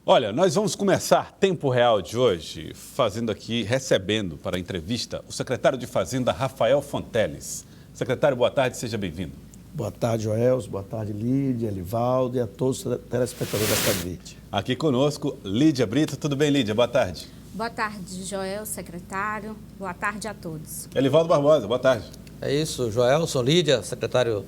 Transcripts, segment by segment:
Olha, nós vamos começar Tempo Real de hoje recebendo para a entrevista o secretário de Fazenda, Rafael Fonteles. Secretário, boa tarde, seja bem-vindo. Boa tarde, Joelson. Boa tarde, Lídia, Elivaldo e a todos os telespectadores da Cadvite. Aqui conosco, Lídia Brito. Tudo bem, Lídia? Boa tarde. Boa tarde, Joel, secretário. Boa tarde a todos. Elivaldo Barbosa, boa tarde. É isso, Joelson, Lídia, secretário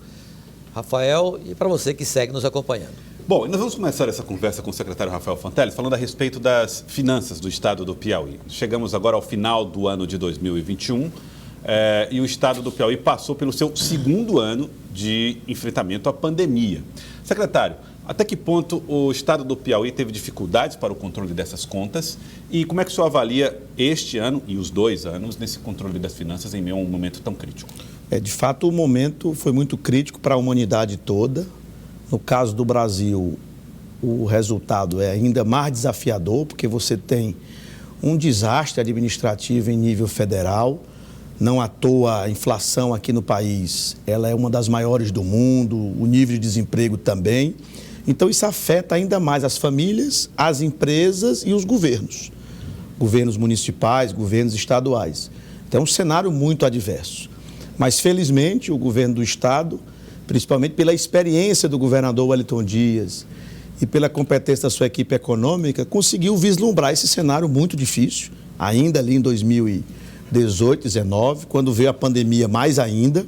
Rafael e para você que segue nos acompanhando. Bom, nós vamos começar essa conversa com o secretário Rafael Fonteles falando a respeito das finanças do estado do Piauí. Chegamos agora ao final do ano de 2021 e o estado do Piauí passou pelo seu segundo ano de enfrentamento à pandemia. Secretário, até que ponto o estado do Piauí teve dificuldades para o controle dessas contas e como é que o senhor avalia este ano e os 2 anos nesse controle das finanças em meio a um momento tão crítico? De fato, o momento foi muito crítico para a humanidade toda. No caso do Brasil, o resultado é ainda mais desafiador, porque você tem um desastre administrativo em nível federal. Não à toa a inflação aqui no país, ela é uma das maiores do mundo, o nível de desemprego também. Então isso afeta ainda mais as famílias, as empresas e os governos. Governos municipais, governos estaduais. Então é um cenário muito adverso. Mas felizmente o governo do estado, principalmente pela experiência do governador Wellington Dias e pela competência da sua equipe econômica, conseguiu vislumbrar esse cenário muito difícil, ainda ali em 2018, 2019, quando veio a pandemia mais ainda,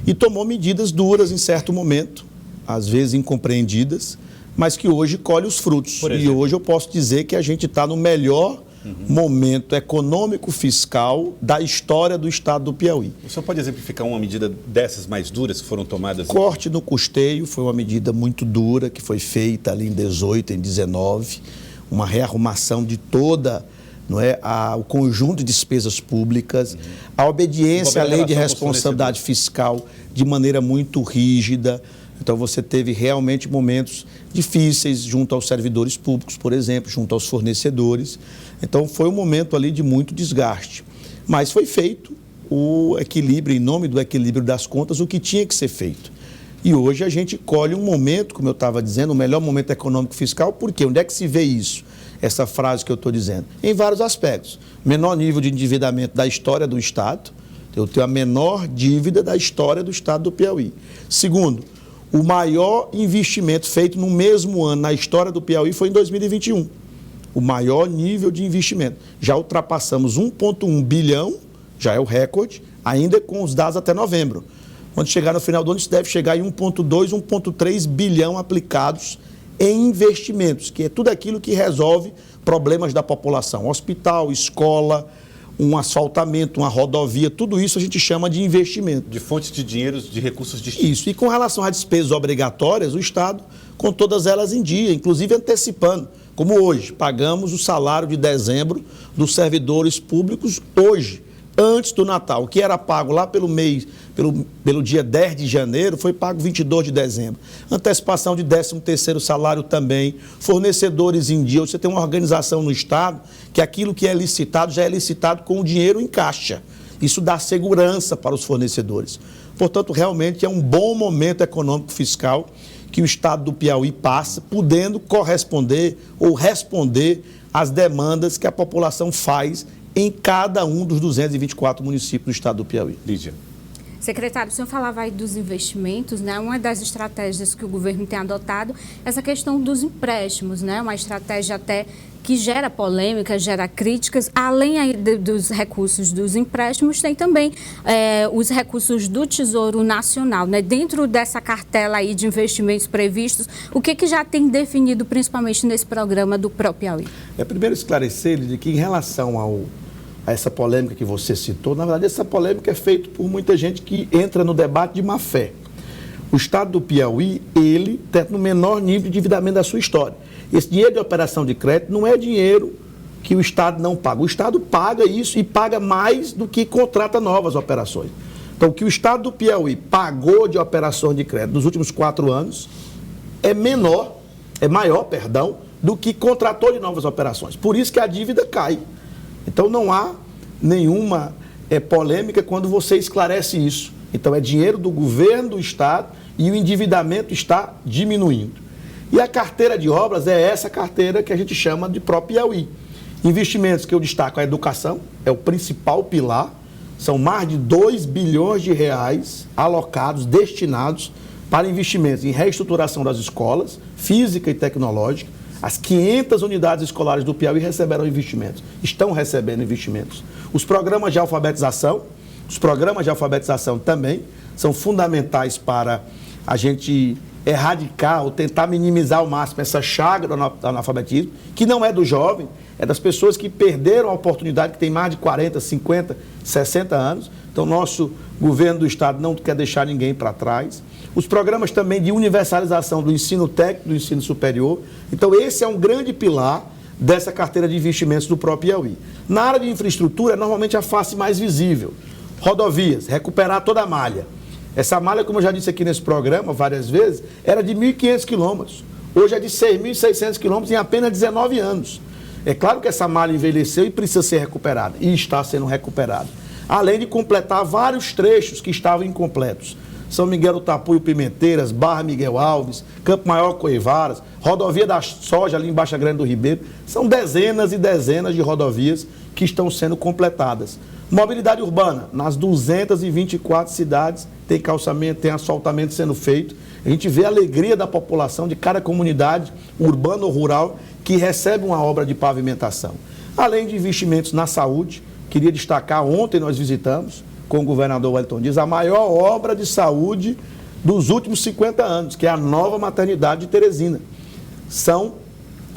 e tomou medidas duras em certo momento, às vezes incompreendidas, mas que hoje colhe os frutos. E hoje eu posso dizer que a gente está no melhor momento econômico fiscal da história do estado do Piauí. O senhor pode exemplificar uma medida dessas mais duras que foram tomadas? Corte no custeio foi uma medida muito dura que foi feita ali em 18, em 19, uma rearrumação de toda, o conjunto de despesas públicas, a obediência à lei de responsabilidade fiscal de maneira muito rígida. Então você teve realmente momentos difíceis junto aos servidores públicos, por exemplo, junto aos fornecedores. Então foi um momento ali de muito desgaste. Mas foi feito o equilíbrio, em nome do equilíbrio das contas, o que tinha que ser feito. E hoje a gente colhe um momento, como eu estava dizendo, o melhor momento econômico fiscal, porque onde é que se vê isso? Essa frase que eu estou dizendo? Em vários aspectos. Menor nível de endividamento da história do Estado. Eu tenho a menor dívida da história do Estado do Piauí. Segundo, o maior investimento feito no mesmo ano na história do Piauí foi em 2021. O maior nível de investimento. Já ultrapassamos 1,1 bilhão, já é o recorde, ainda com os dados até novembro. Quando chegar no final do ano, isso deve chegar em 1,2, 1,3 bilhão aplicados em investimentos, que é tudo aquilo que resolve problemas da população. Hospital, escola, um asfaltamento, uma rodovia, tudo isso a gente chama de investimento. De fontes de dinheiro, de recursos distintos. Isso, e com relação às despesas obrigatórias, o Estado, com todas elas em dia, inclusive antecipando. Como hoje, pagamos o salário de dezembro dos servidores públicos hoje, antes do Natal. O que era pago lá pelo dia 10 de janeiro, foi pago 22 de dezembro. Antecipação de 13º salário também, fornecedores em dia. Você tem uma organização no Estado que aquilo que é licitado já é licitado com o dinheiro em caixa. Isso dá segurança para os fornecedores. Portanto, realmente é um bom momento econômico fiscal que o estado do Piauí passa, podendo corresponder ou responder às demandas que a população faz em cada um dos 224 municípios do estado do Piauí. Lídia. Secretário, o senhor falava aí dos investimentos, né? Uma das estratégias que o governo tem adotado é essa questão dos empréstimos, né? Uma estratégia até que gera polêmica, gera críticas. Além aí dos recursos dos empréstimos, tem também os recursos do Tesouro Nacional, né? Dentro dessa cartela aí de investimentos previstos, o que já tem definido principalmente nesse programa do Piauí? Primeiro esclarecer de que em relação a essa polêmica que você citou, na verdade essa polêmica é feita por muita gente que entra no debate de má fé. O estado do Piauí, ele tem no menor nível de endividamento da sua história. Esse dinheiro de operação de crédito não é dinheiro que o Estado não paga. O Estado paga isso e paga mais do que contrata novas operações. Então, o que o Estado do Piauí pagou de operações de crédito nos últimos 4 anos é maior, do que contratou de novas operações. Por isso que a dívida cai. Então, não há nenhuma polêmica quando você esclarece isso. Então, é dinheiro do governo do Estado e o endividamento está diminuindo. E a carteira de obras é essa carteira que a gente chama de Pro-Piauí. Investimentos que eu destaco, a educação é o principal pilar, são mais de 2 bilhões de reais alocados, destinados para investimentos em reestruturação das escolas, física e tecnológica. As 500 unidades escolares do Piauí receberam investimentos, estão recebendo investimentos. Os programas de alfabetização também são fundamentais para a gente erradicar ou tentar minimizar ao máximo essa chaga do analfabetismo, que não é do jovem, é das pessoas que perderam a oportunidade, que tem mais de 40, 50, 60 anos. Então, nosso governo do Estado não quer deixar ninguém para trás. Os programas também de universalização do ensino técnico, do ensino superior. Então, esse é um grande pilar dessa carteira de investimentos do Pro-Piauí. Na área de infraestrutura, é normalmente a face mais visível. Rodovias, recuperar toda a malha. Essa malha, como eu já disse aqui nesse programa várias vezes, era de 1.500 quilômetros. Hoje é de 6.600 quilômetros em apenas 19 anos. É claro que essa malha envelheceu e precisa ser recuperada, e está sendo recuperada. Além de completar vários trechos que estavam incompletos. São Miguel do Tapuio, Pimenteiras, Barra Miguel Alves, Campo Maior, Coivaras, Rodovia da Soja, ali em Baixa Grande do Ribeiro. São dezenas e dezenas de rodovias que estão sendo completadas. Mobilidade urbana, nas 224 cidades, tem calçamento, tem asfaltamento sendo feito. A gente vê a alegria da população de cada comunidade, urbana ou rural, que recebe uma obra de pavimentação. Além de investimentos na saúde, queria destacar, ontem nós visitamos, com o governador Wellington Dias, a maior obra de saúde dos últimos 50 anos, que é a nova maternidade de Teresina. São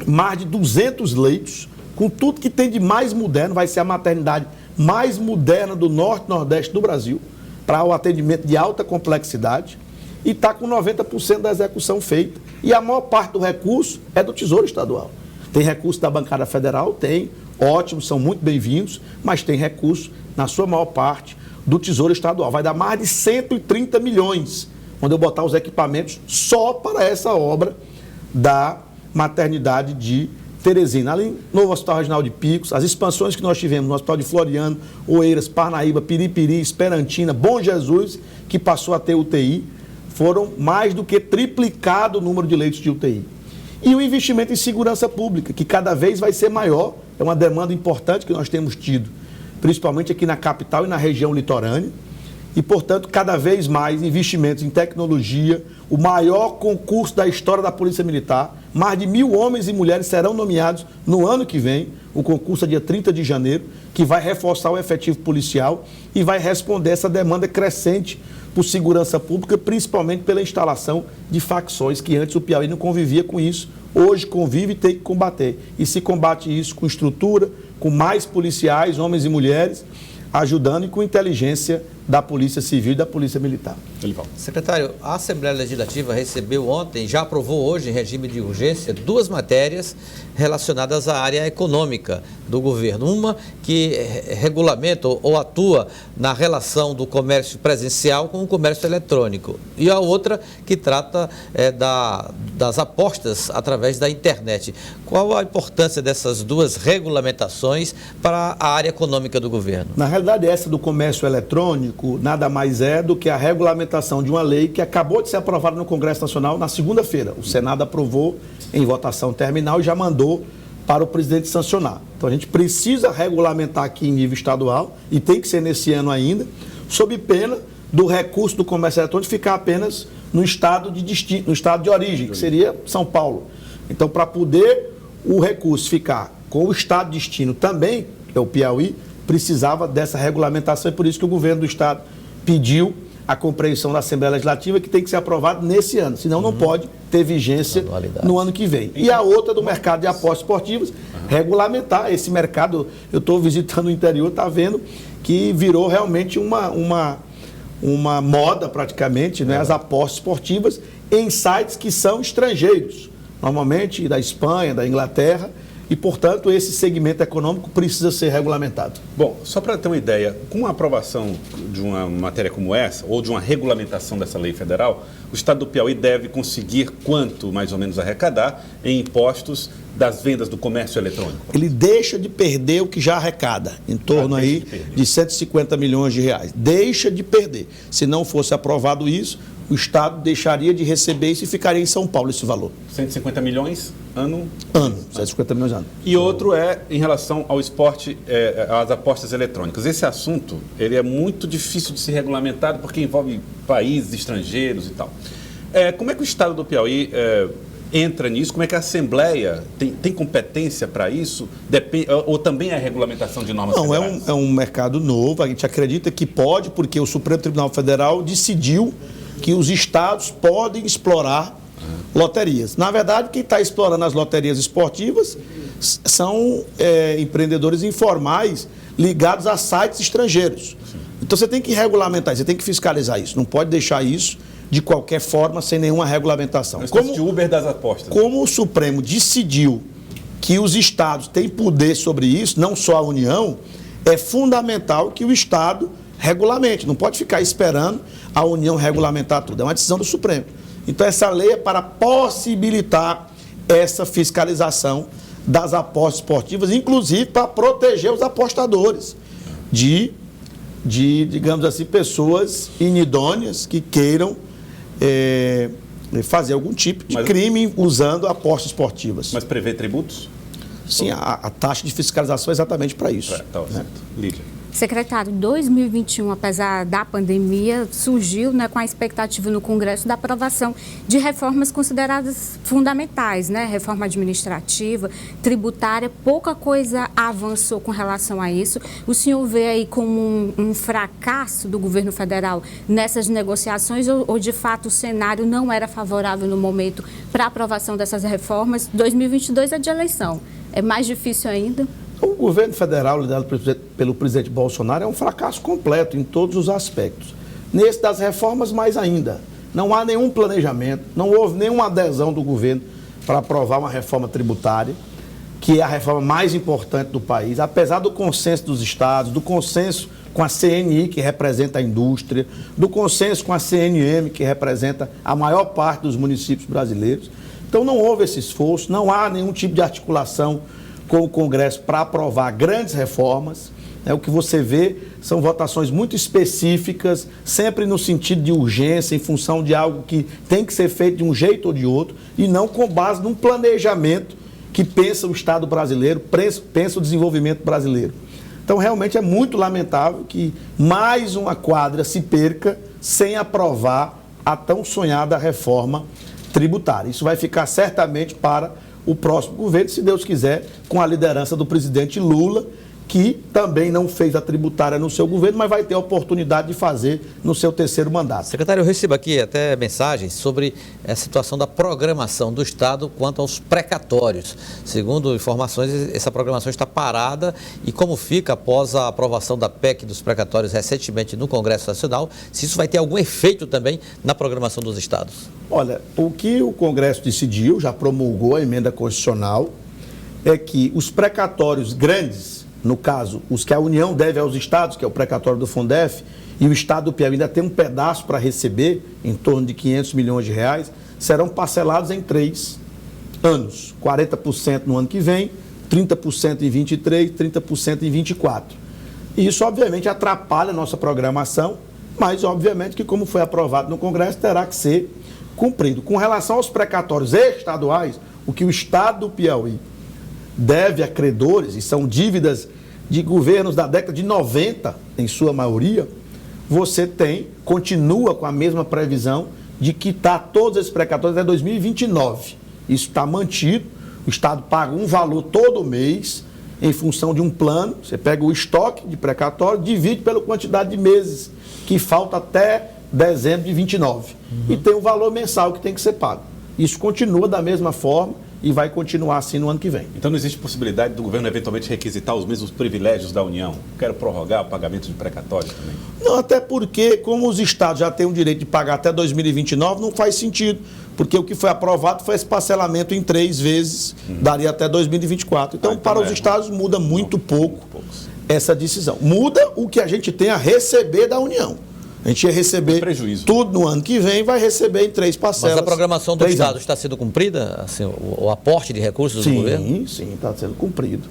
mais de 200 leitos, com tudo que tem de mais moderno, vai ser a maternidade mais moderna do norte e nordeste do Brasil, para o atendimento de alta complexidade, e está com 90% da execução feita. E a maior parte do recurso é do Tesouro Estadual. Tem recurso da bancada federal? Tem, ótimo, são muito bem-vindos, mas tem recurso, na sua maior parte, do Tesouro Estadual. Vai dar mais de 130 milhões, quando eu botar os equipamentos só para essa obra da maternidade de Teresina. Além do novo Hospital Regional de Picos, as expansões que nós tivemos no Hospital de Floriano, Oeiras, Parnaíba, Piripiri, Esperantina, Bom Jesus, que passou a ter UTI, foram mais do que triplicado o número de leitos de UTI. E o investimento em segurança pública, que cada vez vai ser maior, é uma demanda importante que nós temos tido, principalmente aqui na capital e na região litorânea, e, portanto, cada vez mais investimentos em tecnologia, o maior concurso da história da Polícia Militar, mais de 1.000 homens e mulheres serão nomeados no ano que vem, o concurso é dia 30 de janeiro, que vai reforçar o efetivo policial e vai responder essa demanda crescente por segurança pública, principalmente pela instalação de facções, que antes o Piauí não convivia com isso, hoje convive e tem que combater. E se combate isso com estrutura, com mais policiais, homens e mulheres, ajudando e com inteligência da Polícia Civil e da Polícia Militar. Secretário, a Assembleia Legislativa recebeu ontem, já aprovou hoje em regime de urgência, 2 matérias relacionadas à área econômica do governo. Uma que regulamenta ou atua na relação do comércio presencial com o comércio eletrônico. E a outra que trata das apostas através da internet. Qual a importância dessas 2 regulamentações para a área econômica do governo? Na realidade, essa do comércio eletrônico nada mais é do que a regulamentação de uma lei que acabou de ser aprovada no Congresso Nacional na segunda-feira. O Senado aprovou em votação terminal e já mandou para o presidente sancionar. Então a gente precisa regulamentar aqui em nível estadual, e tem que ser nesse ano ainda, sob pena do recurso do comércio eletrônico ficar apenas no estado de destino, no estado de origem, que seria São Paulo. Então, para poder o recurso ficar com o estado de destino também, que é o Piauí, precisava dessa regulamentação, e por isso que o governo do estado pediu a compreensão da Assembleia Legislativa, que tem que ser aprovado nesse ano, senão não pode ter vigência no ano que vem. E a outra do mercado de apostas esportivas, regulamentar esse mercado. Eu estou visitando o interior, está vendo que virou realmente uma moda praticamente, né, as apostas esportivas em sites que são estrangeiros, normalmente da Espanha, da Inglaterra, e, portanto, esse segmento econômico precisa ser regulamentado. Bom, só para ter uma ideia, com a aprovação de uma matéria como essa, ou de uma regulamentação dessa lei federal, o Estado do Piauí deve conseguir quanto, mais ou menos, arrecadar em impostos das vendas do comércio eletrônico? Ele deixa de perder o que já arrecada, em torno de 150 milhões de reais. Deixa de perder. Se não fosse aprovado isso, o Estado deixaria de receber isso e ficaria em São Paulo esse valor. 150 milhões ano? Ano, 150 milhões ano. E outro é em relação ao esporte, às apostas eletrônicas. Esse assunto ele é muito difícil de ser regulamentado porque envolve países estrangeiros e tal. Como é que o Estado do Piauí entra nisso? Como é que a Assembleia tem competência para isso? Ou também é regulamentação de normas federais? É um mercado novo, a gente acredita que pode, porque o Supremo Tribunal Federal decidiu que os estados podem explorar loterias. Na verdade, quem está explorando as loterias esportivas são empreendedores informais ligados a sites estrangeiros. Então você tem que regulamentar, você tem que fiscalizar isso. Não pode deixar isso de qualquer forma, sem nenhuma regulamentação. Como de Uber das apostas. Como o Supremo decidiu que os estados têm poder sobre isso, não só a União, é fundamental que o Estado regulamente. Não pode ficar esperando a União regulamentar tudo. É uma decisão do Supremo. Então, essa lei é para possibilitar essa fiscalização das apostas esportivas, inclusive para proteger os apostadores de digamos assim, pessoas inidôneas que queiram fazer algum tipo de crime usando apostas esportivas. Mas prevê tributos? Sim, a taxa de fiscalização é exatamente para isso. Tá certo. Lídia. Secretário, 2021, apesar da pandemia, surgiu com a expectativa no Congresso da aprovação de reformas consideradas fundamentais, reforma administrativa, tributária, pouca coisa avançou com relação a isso. O senhor vê aí como um fracasso do governo federal nessas negociações ou de fato o cenário não era favorável no momento para a aprovação dessas reformas? 2022 é de eleição, é mais difícil ainda? O governo federal, liderado pelo presidente Bolsonaro, é um fracasso completo em todos os aspectos. Nesse das reformas, mais ainda. Não há nenhum planejamento, não houve nenhuma adesão do governo para aprovar uma reforma tributária, que é a reforma mais importante do país, apesar do consenso dos estados, do consenso com a CNI, que representa a indústria, do consenso com a CNM, que representa a maior parte dos municípios brasileiros. Então não houve esse esforço, não há nenhum tipo de articulação com o Congresso para aprovar grandes reformas. O que você vê são votações muito específicas, sempre no sentido de urgência, em função de algo que tem que ser feito de um jeito ou de outro, e não com base num planejamento que pensa o Estado brasileiro, pensa o desenvolvimento brasileiro. Então, realmente é muito lamentável que mais uma quadra se perca sem aprovar a tão sonhada reforma tributária. Isso vai ficar certamente para o próximo governo, se Deus quiser, com a liderança do presidente Lula, que também não fez a tributária no seu governo, mas vai ter a oportunidade de fazer no seu terceiro mandato. Secretário, eu recebo aqui até mensagens sobre a situação da programação do Estado quanto aos precatórios. Segundo informações, essa programação está parada e como fica após a aprovação da PEC dos precatórios recentemente no Congresso Nacional, se isso vai ter algum efeito também na programação dos estados? Olha, o que o Congresso decidiu, já promulgou a emenda constitucional, é que os precatórios grandes, no caso, os que a União deve aos estados, que é o precatório do Fundef, e o Estado do Piauí ainda tem um pedaço para receber, em torno de 500 milhões de reais, serão parcelados em 3 anos. 40% no ano que vem, 30% em 23, 30% em 24. E isso, obviamente, atrapalha a nossa programação, mas, obviamente, que como foi aprovado no Congresso, terá que ser cumprido. Com relação aos precatórios estaduais, o que o Estado do Piauí deve a credores, e são dívidas de governos da década de 90, em sua maioria, você continua com a mesma previsão de quitar todos esses precatórios até 2029. Isso está mantido, o Estado paga um valor todo mês, em função de um plano, você pega o estoque de precatório, divide pela quantidade de meses que falta até dezembro de 29. E tem um valor mensal que tem que ser pago. Isso continua da mesma forma e vai continuar assim no ano que vem. Então não existe possibilidade do governo eventualmente requisitar os mesmos privilégios da União? Quero prorrogar o pagamento de precatórios também? Não, até porque, como os estados já têm o direito de pagar até 2029, não faz sentido. Porque o que foi aprovado foi esse parcelamento em 3 vezes, daria até 2024. Então, para os estados muda muito pouco essa decisão. Muda o que a gente tem a receber da União. A gente ia receber tudo no ano que vem, vai receber em 3 parcelas. Mas a programação do Estado está sendo cumprida? Assim, o aporte de recursos do governo? Sim, está sendo cumprido.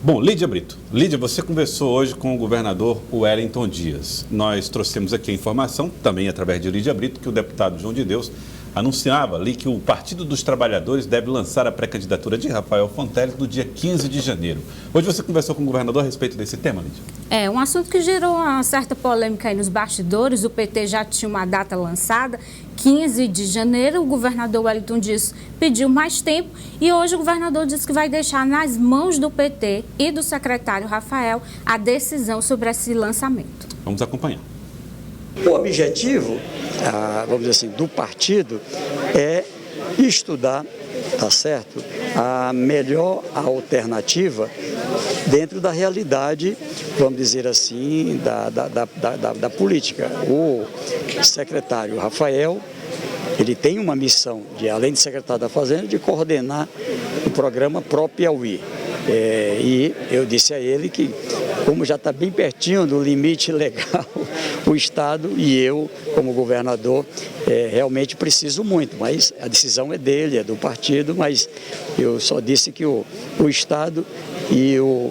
Bom, Lídia Brito. Lídia, você conversou hoje com o governador Wellington Dias. Nós trouxemos aqui a informação, também através de Lídia Brito, que o deputado João de Deus anunciava ali que o Partido dos Trabalhadores deve lançar a pré-candidatura de Rafael Fonteles no dia 15 de janeiro. Hoje você conversou com o governador a respeito desse tema, Lídia? É um assunto que gerou uma certa polêmica aí nos bastidores. O PT já tinha uma data lançada, 15 de janeiro. O governador Wellington Dias pediu mais tempo e hoje o governador disse que vai deixar nas mãos do PT e do secretário Rafael a decisão sobre esse lançamento. Vamos acompanhar. O objetivo, vamos dizer assim, do partido é estudar, tá certo, a melhor alternativa dentro da realidade, vamos dizer assim, da política. O secretário Rafael, ele tem uma missão, além de secretário da Fazenda, de coordenar o programa Pro Piauí. E eu disse a ele que, como já está bem pertinho do limite legal, o Estado e eu, como governador, realmente preciso muito, mas a decisão é dele, é do partido, mas eu só disse que o Estado e o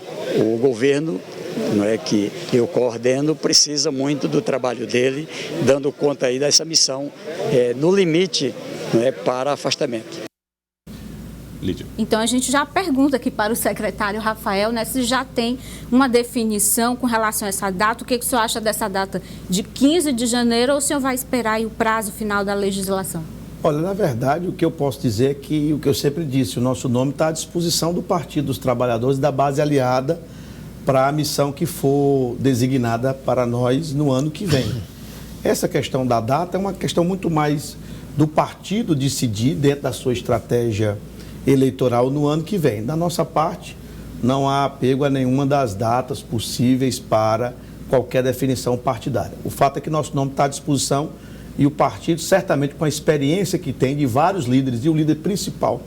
governo, não é, que eu coordeno, precisa muito do trabalho dele, dando conta aí dessa missão no limite, não é, para afastamento. Lídia. Então a gente já pergunta aqui para o secretário Rafael, né, se já tem uma definição com relação a essa data. O que o senhor acha dessa data de 15 de janeiro ou o senhor vai esperar aí o prazo final da legislação? Olha, na verdade, o que eu posso dizer é que, o que eu sempre disse, o nosso nome está à disposição do Partido dos Trabalhadores e da base aliada para a missão que for designada para nós no ano que vem. Essa questão da data é uma questão muito mais do partido decidir dentro da sua estratégia eleitoral no ano que vem. Da nossa parte, não há apego a nenhuma das datas possíveis para qualquer definição partidária. O fato é que nosso nome está à disposição e o partido, certamente com a experiência que tem de vários líderes, e o líder principal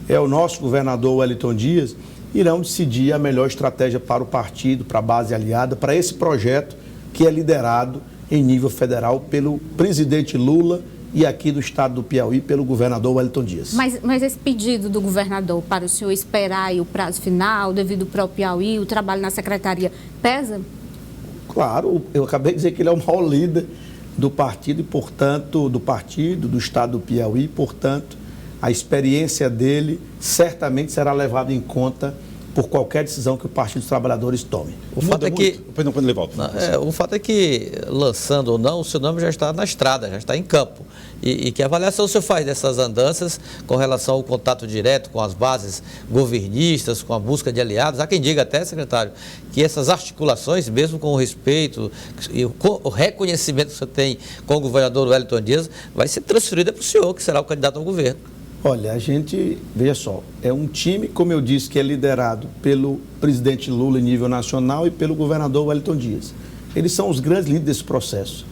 é o nosso governador Wellington Dias, irão decidir a melhor estratégia para o partido, para a base aliada, para esse projeto que é liderado em nível federal pelo presidente Lula e aqui do estado do Piauí pelo governador Wellington Dias. Mas esse pedido do governador para o senhor esperar aí o prazo final, devido para o Piauí, o trabalho na secretaria, pesa? Claro, eu acabei de dizer que ele é o maior líder do partido e, portanto, do estado do Piauí, portanto, a experiência dele certamente será levada em conta por qualquer decisão que o Partido dos Trabalhadores tome. O fato é que, o fato é que, lançando ou não, o seu nome já está na estrada, já está em campo. E que avaliação o senhor faz dessas andanças com relação ao contato direto com as bases governistas, com a busca de aliados? Há quem diga até, secretário, que essas articulações, mesmo com o respeito e o reconhecimento que o senhor tem com o governador Wellington Dias, vai ser transferida para o senhor, que será o candidato ao governo. Olha, a gente, veja só, é um time, como eu disse, que é liderado pelo presidente Lula em nível nacional e pelo governador Wellington Dias. Eles são os grandes líderes desse processo.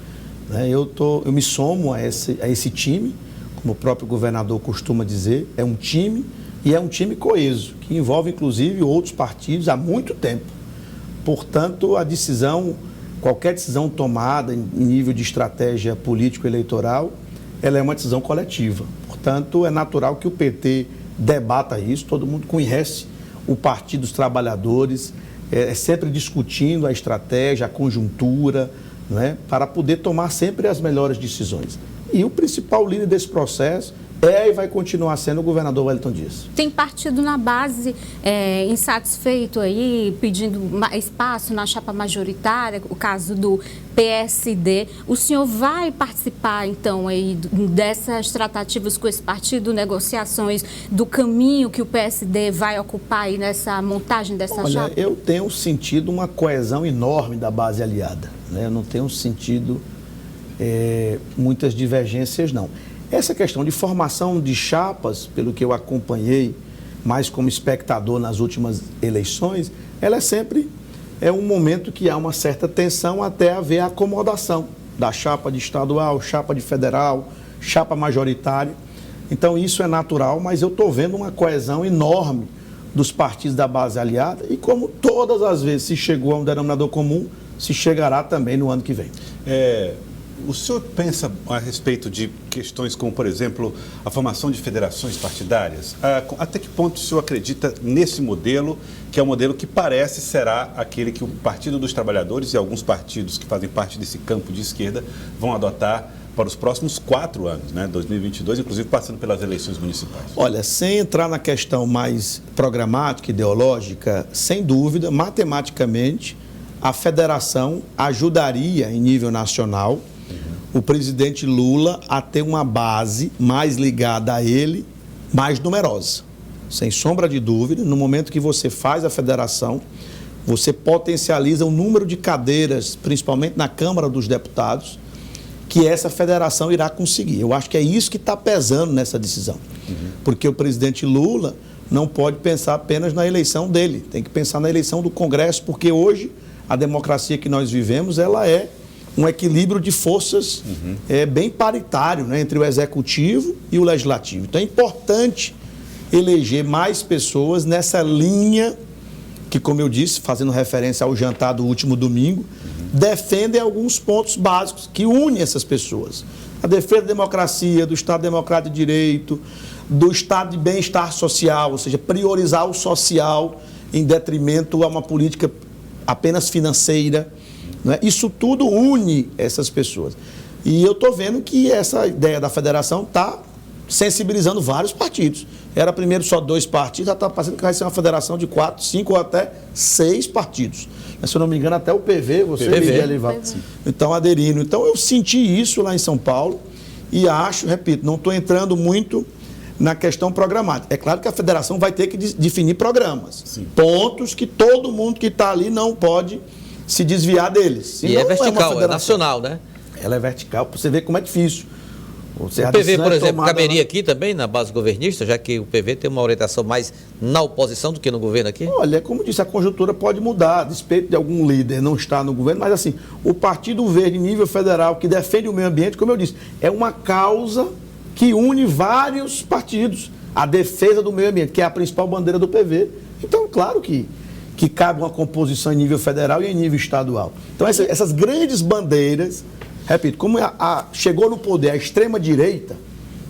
Eu me somo a esse time, como o próprio governador costuma dizer, é um time e é um time coeso, que envolve inclusive outros partidos há muito tempo. Portanto, qualquer decisão tomada em nível de estratégia político-eleitoral, ela é uma decisão coletiva. Portanto, é natural que o PT debata isso, todo mundo conhece o Partido dos Trabalhadores, sempre discutindo a estratégia, a conjuntura, não é? Para poder tomar sempre as melhores decisões. E o principal líder desse processo e vai continuar sendo o governador Wellington Dias. Tem partido na base insatisfeito aí, pedindo espaço na chapa majoritária, o caso do PSD. O senhor vai participar, então, aí dessas tratativas com esse partido, negociações do caminho que o PSD vai ocupar aí nessa montagem dessa chapa? Eu tenho sentido uma coesão enorme da base aliada, né? Eu não tenho sentido muitas divergências, não. Essa questão de formação de chapas, pelo que eu acompanhei, mais como espectador nas últimas eleições, ela é sempre um momento que há uma certa tensão até haver a acomodação da chapa de estadual, chapa de federal, chapa majoritária. Então isso é natural, mas eu estou vendo uma coesão enorme dos partidos da base aliada e, como todas as vezes se chegou a um denominador comum, se chegará também no ano que vem. o senhor pensa a respeito de questões como, por exemplo, a formação de federações partidárias? Até que ponto o senhor acredita nesse modelo, que é um modelo que parece será aquele que o Partido dos Trabalhadores e alguns partidos que fazem parte desse campo de esquerda vão adotar para os próximos 4 anos, né? 2022, inclusive passando pelas eleições municipais? Olha, sem entrar na questão mais programática, ideológica, sem dúvida, matematicamente, a federação ajudaria em nível nacional o presidente Lula a ter uma base mais ligada a ele, mais numerosa. Sem sombra de dúvida, no momento que você faz a federação, você potencializa o número de cadeiras, principalmente na Câmara dos Deputados, que essa federação irá conseguir. Eu acho que é isso que está pesando nessa decisão. Porque o presidente Lula não pode pensar apenas na eleição dele, tem que pensar na eleição do Congresso, porque hoje a democracia que nós vivemos, ela é um equilíbrio de forças bem paritário, né, entre o Executivo e o Legislativo. Então é importante eleger mais pessoas nessa linha que, como eu disse, fazendo referência ao jantar do último domingo, defendem alguns pontos básicos que unem essas pessoas. A defesa da democracia, do Estado Democrático de Direito, do Estado de bem-estar social, ou seja, priorizar o social em detrimento a uma política apenas financeira. Né? Isso tudo une essas pessoas. E eu estou vendo que essa ideia da federação está sensibilizando vários partidos. Era primeiro só 2 partidos, já está passando que vai ser uma federação de 4, 5 ou até 6 partidos. Se eu não me engano, até o PV, então aderindo. Então eu senti isso lá em São Paulo e acho, repito, não estou entrando muito na questão programática. É claro que a federação vai ter que definir programas, pontos que todo mundo que está ali não pode se desviar deles. E é vertical, é nacional, né? Ela é vertical, para você ver como é difícil. O PV, por exemplo, caberia aqui também na base governista, já que o PV tem uma orientação mais na oposição do que no governo aqui? Olha, como disse, a conjuntura pode mudar, a despeito de algum líder não estar no governo, mas assim, o Partido Verde, em nível federal, que defende o meio ambiente, como eu disse, é uma causa que une vários partidos, a defesa do meio ambiente, que é a principal bandeira do PV. Então, claro que cabe uma composição em nível federal e em nível estadual. Então, essas grandes bandeiras, repito, como chegou no poder a extrema-direita,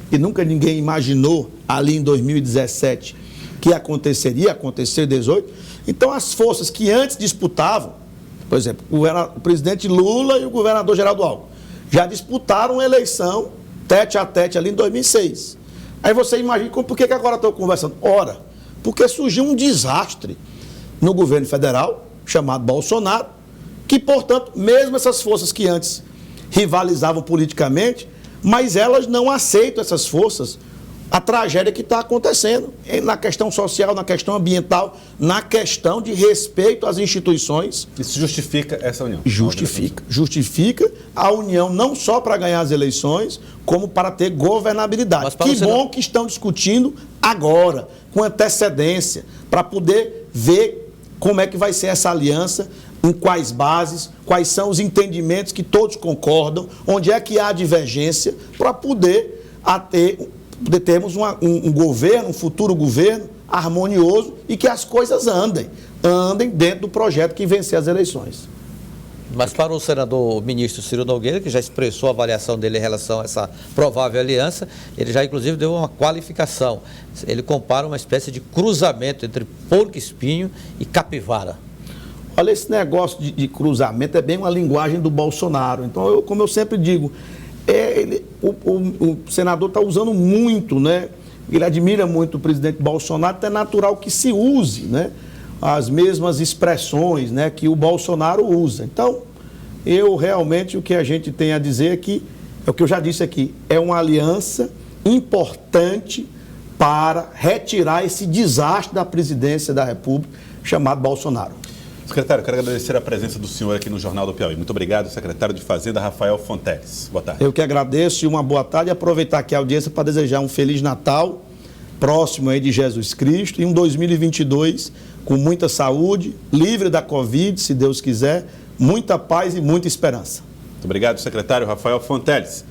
que nunca ninguém imaginou ali em 2017 que aconteceria, aconteceu em 2018, então as forças que antes disputavam, por exemplo, o presidente Lula e o governador Geraldo Alckmin, já disputaram a eleição tete a tete ali em 2006. Aí você imagina, por que agora estão conversando? Ora, porque surgiu um desastre no governo federal, chamado Bolsonaro, que, portanto, mesmo essas forças que antes rivalizavam politicamente, mas elas não aceitam essas forças, a tragédia que está acontecendo na questão social, na questão ambiental, na questão de respeito às instituições. Isso justifica essa união? Justifica a união não só para ganhar as eleições, como para ter governabilidade. Que bom que estão discutindo agora, com antecedência, para poder ver como é que vai ser essa aliança, em quais bases, quais são os entendimentos que todos concordam, onde é que há divergência, para poder termos um governo, um futuro governo harmonioso e que as coisas andem dentro do projeto que vencer as eleições. Mas para o senador ministro Ciro Nogueira, que já expressou a avaliação dele em relação a essa provável aliança, ele já inclusive deu uma qualificação. Ele compara uma espécie de cruzamento entre porco-espinho e capivara. Olha, esse negócio de cruzamento é bem uma linguagem do Bolsonaro. Então, como eu sempre digo, o senador está usando muito, né? Ele admira muito o presidente Bolsonaro, então é natural que se use, né, as mesmas expressões, né, que o Bolsonaro usa. Então, realmente o que a gente tem a dizer aqui, é o que eu já disse aqui, é uma aliança importante para retirar esse desastre da presidência da República chamado Bolsonaro. Secretário, quero agradecer a presença do senhor aqui no Jornal do Piauí. Muito obrigado, secretário de Fazenda, Rafael Fonteles. Boa tarde. Eu que agradeço e uma boa tarde. E aproveitar aqui a audiência para desejar um Feliz Natal, próximo aí de Jesus Cristo, e um 2022 com muita saúde, livre da Covid, se Deus quiser, muita paz e muita esperança. Muito obrigado, secretário Rafael Fonteles.